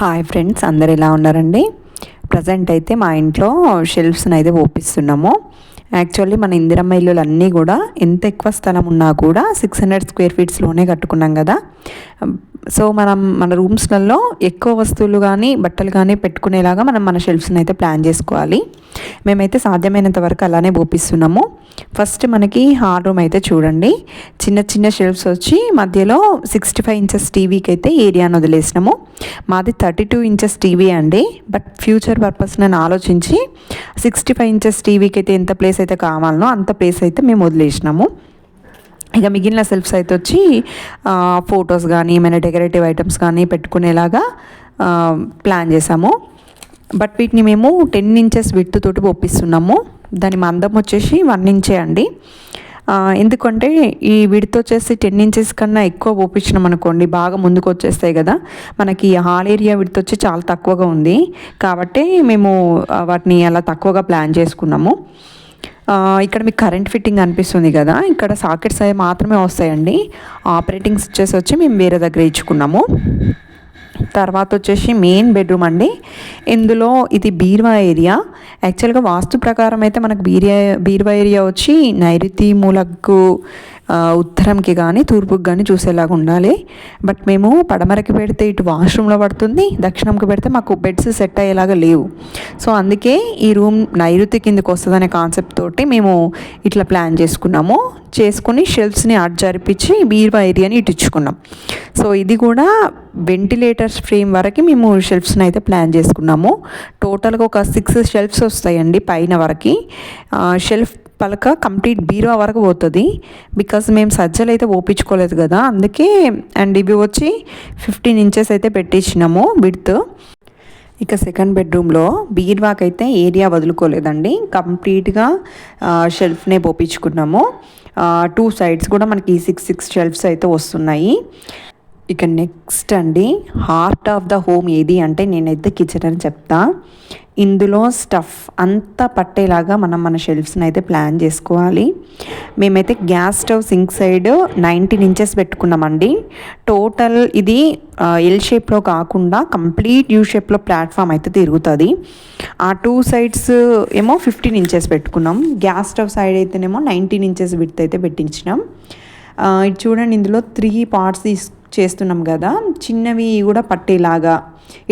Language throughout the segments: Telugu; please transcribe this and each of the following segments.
హాయ్ ఫ్రెండ్స్, అందరు ఎలా ఉన్నారండి? ప్రజెంట్ అయితే మా ఇంట్లో షెల్ఫ్స్ని అయితే ఓపిస్తున్నాము. యాక్చువల్లీ మన ఇందిరమ్మ ఇల్లులు అన్నీ కూడా ఎంత ఎక్కువ స్థలం ఉన్నా కూడా 600 స్క్వేర్ ఫీట్స్లోనే కట్టుకున్నాం కదా. సో మన రూమ్స్లలో ఎక్కువ వస్తువులు కానీ బట్టలు కానీ పెట్టుకునేలాగా మన షెల్ఫ్స్ని అయితే ప్లాన్ చేసుకోవాలి. మేమైతే సాధ్యమైనంత వరకు అలానే ఓపిస్తున్నాము. ఫస్ట్ మనకి హాల్ రూమ్ అయితే చూడండి, చిన్న చిన్న షెల్ఫ్స్ వచ్చి మధ్యలో 65 ఇంచెస్ టీవీకి అయితే ఏరియాను వదిలేసినాము. మాది 32 ఇంచెస్ టీవీ అండి, బట్ ఫ్యూచర్ పర్పస్ నేను ఆలోచించి 65 ఇంచెస్ టీవీకి అయితే ఎంత ప్లేస్ అయితే కావాలనో అంత ప్లేస్ అయితే మేము వదిలేసినాము. ఇక మిగిలిన సెల్ఫ్స్ అయితే వచ్చి ఫొటోస్ కానీ ఏమైనా డెకరేటివ్ ఐటమ్స్ కానీ పెట్టుకునేలాగా ప్లాన్ చేసాము. బట్ వీటిని మేము 10 ఇంచెస్ విడ్త్ తోటి ఒప్పిస్తున్నాము. దాని మందం వచ్చేసి 1 ఇంచే అండి. ఎందుకంటే ఈ విడ్త్ వచ్చేసి 10 ఇంచెస్ కన్నా ఎక్కువ ఓపించినాం అనుకోండి, బాగా ముందుకు వచ్చేస్తాయి కదా. మనకి హాల్ ఏరియా విడ్త్ వచ్చి చాలా తక్కువగా ఉంది కాబట్టి మేము వాటిని అలా తక్కువగా ప్లాన్ చేసుకున్నాము. ఇక్కడ మీకు కరెంట్ ఫిట్టింగ్ అనిపిస్తుంది కదా, ఇక్కడ సాకెట్స్ అవి మాత్రమే వస్తాయండి. ఆపరేటింగ్ స్విచెస్ వచ్చి మేము వేరే దగ్గర ఇచ్చుకున్నాము. తర్వాత వచ్చేసి మెయిన్ బెడ్రూమ్ అండి. ఇందులో ఇది బీరువా ఏరియా. యాక్చువల్గా వాస్తు ప్రకారం అయితే మనకు బీరువా ఏరియా వచ్చి నైరుతి మూలకు ఉత్తరంకి కానీ తూర్పుకి కానీ చూసేలాగా ఉండాలి. బట్ మేము పడమరకి పెడితే ఇటు వాష్రూమ్లో పడుతుంది, దక్షిణంకి పెడితే మాకు బెడ్స్ సెట్ అయ్యేలాగా లేవు. సో అందుకే ఈ రూమ్ నైరుతి కిందకి వస్తుందనే కాన్సెప్ట్ తోటి మేము ఇట్లా ప్లాన్ చేసుకుని షెల్ఫ్స్ని అటు జరిపించి బీరువా ఏరియాని ఇటు ఇచ్చుకున్నాం. సో ఇది కూడా వెంటిలేటర్స్ ఫ్రేమ్ వరకు మేము షెల్ఫ్స్ని అయితే ప్లాన్ చేసుకున్నాము. టోటల్గా ఒక 6 షెల్ఫ్స్ వస్తాయండి పైన వరకు. షెల్ఫ్ పలక కంప్లీట్ బీరువా వరకు పోతుంది. బికాజ్ మేము సజ్జలు అయితే ఓపించుకోలేదు కదా అందుకే. అండ్ ఇవి వచ్చి 15 ఇంచెస్ అయితే పెట్టించినాము విడ్త్. ఇక సెకండ్ బెడ్రూమ్లో బీరువాకి అయితే ఏరియా వదులుకోలేదండి, కంప్లీట్గా షెల్ఫ్నే పోపించుకున్నాము. 2 సైడ్స్ కూడా మనకి 6 షెల్ఫ్స్ అయితే వస్తున్నాయి. ఇక నెక్స్ట్ అండి, హార్ట్ ఆఫ్ ద హోమ్ ఏది అంటే నేనైతే కిచెన్ అని చెప్తా. ఇందులో స్టఫ్ అంతా పట్టేలాగా మన షెల్ఫ్స్ని అయితే ప్లాన్ చేసుకోవాలి. మేమైతే gas stove sink side 19 inches పెట్టుకున్నామండి. టోటల్ ఇది ఎల్ షేప్లో కాకుండా కంప్లీట్ యూ షేప్లో ప్లాట్ఫామ్ అయితే తిరుగుతుంది. ఆ 2 సైడ్స్ ఏమో 15 ఇంచెస్ పెట్టుకున్నాం. గ్యాస్ స్టవ్ సైడ్ అయితేనేమో 19 ఇంచెస్ విడ్త్ అయితే పెట్టించినాం. ఇది చూడండి, ఇందులో 3 పార్ట్స్ చేస్తున్నాం కదా, చిన్నవి కూడా పట్టేలాగా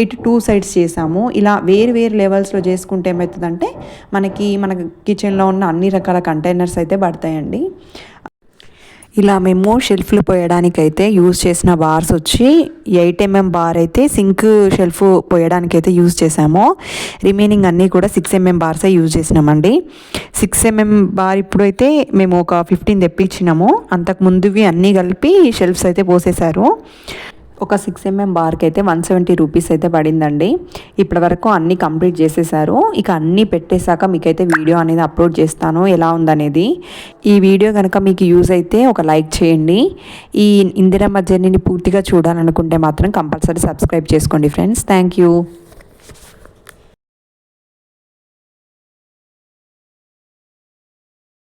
ఇటు 2 సైడ్స్ చేసాము. ఇలా వేరు లెవెల్స్లో చేసుకుంటే ఏమవుతుందంటే మన కిచెన్లో ఉన్న అన్ని రకాల కంటైనర్స్ అయితే పడతాయండి. ఇలా మేము షెల్ఫ్లు పోయడానికైతే యూజ్ చేసిన బార్స్ వచ్చి 8 mm బార్ అయితే సింక్ షెల్ఫ్ పోయడానికి అయితే యూజ్ చేసాము. రిమైనింగ్ అన్నీ కూడా 6 mm బార్సే యూజ్ చేసినామండి. 6 mm బార్ ఇప్పుడైతే మేము ఒక 15 తెప్పించినాము. అంతకు ముందువి అన్నీ కలిపి షెల్ఫ్స్ అయితే పోసేశారు. ఒక 6 mm బార్కి అయితే 170 రూపీస్ అయితే పడిందండి. ఇప్పటి వరకు అన్నీ కంప్లీట్ చేసేసారు. ఇక అన్నీ పెట్టేశాక మీకైతే వీడియో అనేది అప్లోడ్ చేస్తాను ఎలా ఉందనేది. ఈ వీడియో కనుక మీకు యూజ్ అయితే ఒక లైక్ చేయండి. ఈ ఇందిరమ్మ జర్నీని పూర్తిగా చూడాలనుకుంటే మాత్రం కంపల్సరీ సబ్స్క్రైబ్ చేసుకోండి ఫ్రెండ్స్. Thank you.